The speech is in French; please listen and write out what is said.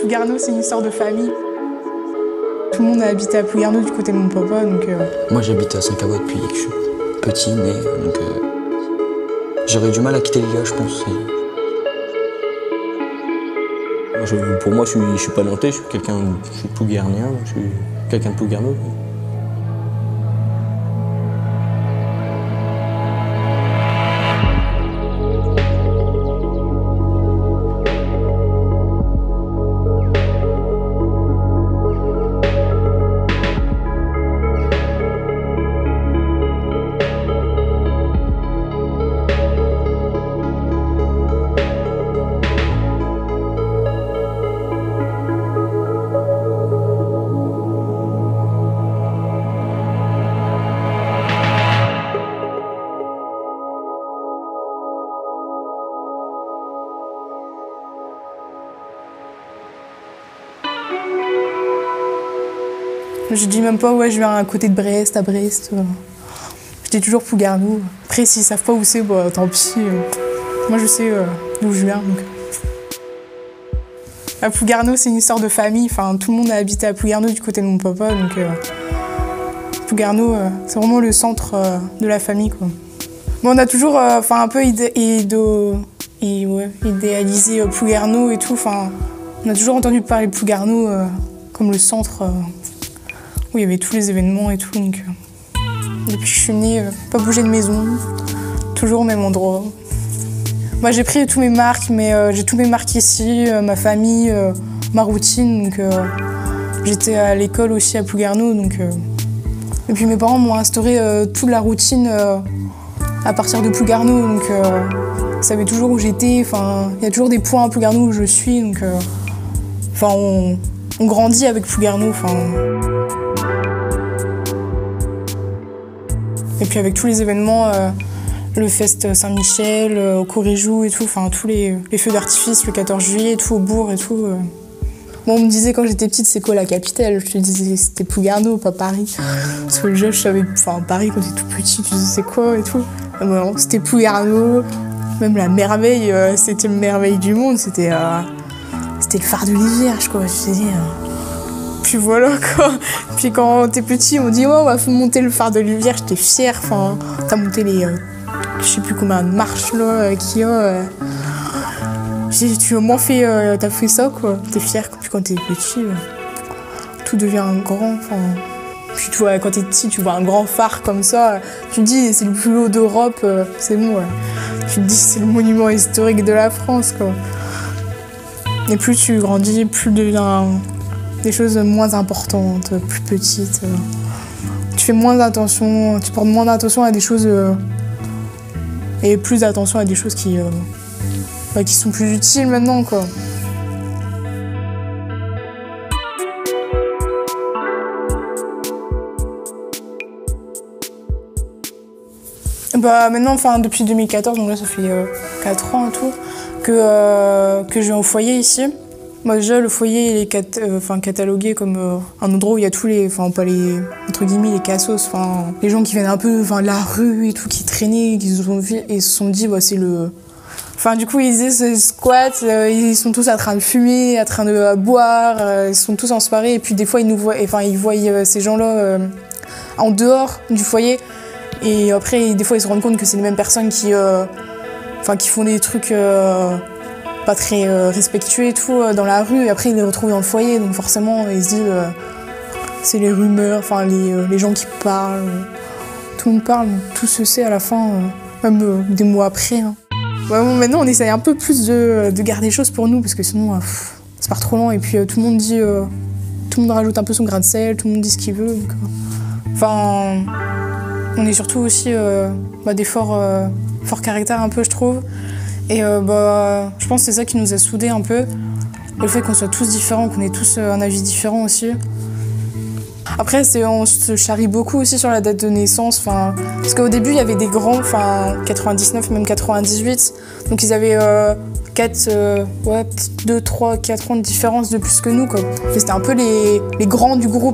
Plouguerneau, c'est une histoire de famille. Tout le monde a habité à Plouguerneau du côté de mon papa, donc... Moi, j'habite à Saint-Cavois depuis que je suis petit, né, donc... J'aurais du mal à quitter les gars, je pense. Pour moi, je suis pas nantais, je suis plouguernien, je suis quelqu'un de Plouguerneau. Je dis même pas, ouais, je viens à côté de Brest, à Brest. Je dis toujours Plouguerneau. Après, s'ils savent pas où c'est, bah, tant pis. Moi, je sais d'où je viens. Donc. À Plouguerneau, c'est une histoire de famille. Enfin, tout le monde a habité à Plouguerneau du côté de mon papa. Donc, Plouguerneau, c'est vraiment le centre de la famille, quoi. Bon, on a toujours un peu idéalisé Plouguerneau et tout. On a toujours entendu parler de Plouguerneau comme le centre où il y avait tous les événements et tout. Donc, depuis que je suis née, pas bougé de maison, toujours au même endroit. Moi, j'ai pris tous mes marques, mais j'ai tous mes marques ici, ma famille, ma routine. Donc, j'étais à l'école aussi à Plouguerneau. Donc, et puis mes parents m'ont instauré toute la routine à partir de Plouguerneau. Donc, ils savaient toujours où j'étais. Il y a toujours des points à Plouguerneau où je suis. Donc, on grandit avec Plouguerneau. Et puis avec tous les événements, le Fest Saint-Michel, au Coréjou et tout, tous les feux d'artifice, le 14 juillet, tout au bourg et tout. Bon, on me disait quand j'étais petite, c'est quoi la capitale? Je te disais c'était Plouguerneau, pas Paris. Parce que déjà, je savais, Paris quand t'es tout petit, tu disais c'est quoi et tout. Non, c'était Plouguerneau. Même la merveille, c'était le merveille du monde, c'était le phare de l'Ivierge, quoi. Je te dis. Puis voilà, quoi. Puis quand t'es petit, on dit, oh, on va monter le phare de l'Ivierge, j'étais fière. T'as monté les, je sais plus combien de marches, là, qu'il y a. Tu as au moins fait, t'as fait ça, quoi. T'es fière. Puis quand t'es petit, tout devient grand. Puis tu vois, quand t'es petit, tu vois un grand phare comme ça. Tu te dis, c'est le plus haut d'Europe, c'est bon. Tu te dis, c'est le monument historique de la France, quoi. Et plus tu grandis, plus devient des choses moins importantes, plus petites. Tu fais moins attention, tu portes moins d'attention à des choses et plus d'attention à des choses qui sont plus utiles maintenant, quoi. Maintenant, depuis 2014, donc là ça fait 4 ans et tout, que je viens au foyer ici. Moi déjà le foyer il est catalogué comme un endroit où il y a tous les, pas les, entre guillemets, les cassos, les gens qui viennent un peu de la rue et tout, qui traînaient, qui se sont dit c'est le... du coup ils disaient ce squat, ils sont tous en train de fumer, en train de boire, ils sont tous en soirée et puis des fois ils nous voient, ils voient ces gens-là en dehors du foyer et après des fois ils se rendent compte que c'est les mêmes personnes qui font des trucs pas très respectueux et tout dans la rue et après ils les retrouvent dans le foyer donc forcément ils se disent c'est les rumeurs, les gens qui parlent, tout le monde parle, tout se sait à la fin, même des mois après. Hein. Maintenant on essaye un peu plus de garder les choses pour nous parce que sinon ça part trop loin et puis tout le monde dit, tout le monde rajoute un peu son grain de sel, tout le monde dit ce qu'il veut. Donc, on est surtout aussi des forts caractères un peu je trouve. Et je pense que c'est ça qui nous a soudés un peu. Le fait qu'on soit tous différents, qu'on ait tous un avis différent aussi. Après, on se charrie beaucoup aussi sur la date de naissance. Parce qu'au début, il y avait des grands, 99, même 98. Donc ils avaient 2, 3, 4 ans de différence de plus que nous, quoi. C'était un peu les grands du groupe.